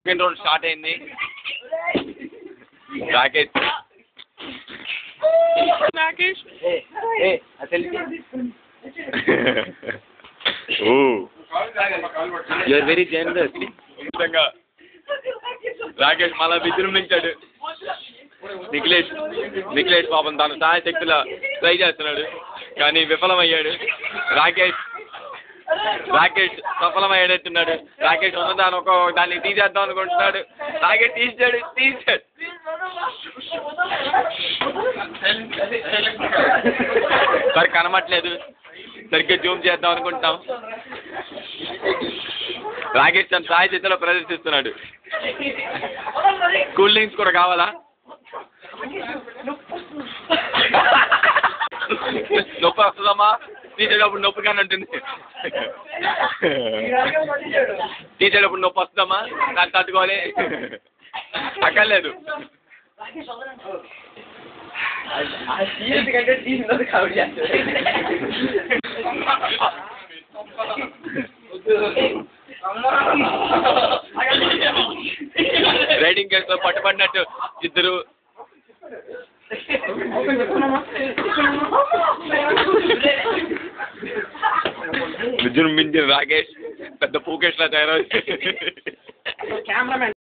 Second round start అయింది. Rakesh you are very generous. నిజంగా రాకేష్ మళ్ళా విజృంభించాడు. నిఖిలేష్ పాపం తన సాయశక్తుల ట్రై చేస్తున్నాడు కానీ విఫలమయ్యాడు. రాకేష్ సఫలమయ్యాడుతున్నాడు. రాకేష్ ఉన్నదాన్ని దాన్ని తీసేద్దాం అనుకుంటున్నాడు. రాకేష్ తీసాడు. సరి కనమట్లేదు. సరిగ్గా జూమ్ చేద్దాం అనుకుంటాం. రాకేష్ తన సాయశక్తిలో ప్రదర్శిస్తున్నాడు. కూల్ డ్రింక్స్ కూడా కావాలా? నొప్పి వస్తుందమ్మా? తీసేటప్పుడు నొప్పిగానే ఉంటుంది. తీసేటప్పుడు నొప్పి వస్తుందమ్మా? దాన్ని తట్టుకోవాలి. అక్కర్లేదు. రైడింగ్ కేసులో పట్టుబడినట్టు ఇద్దరు విజృంభించిన రాకేష్ పెద్ద పూకేష్ లా తయారవుతుంది.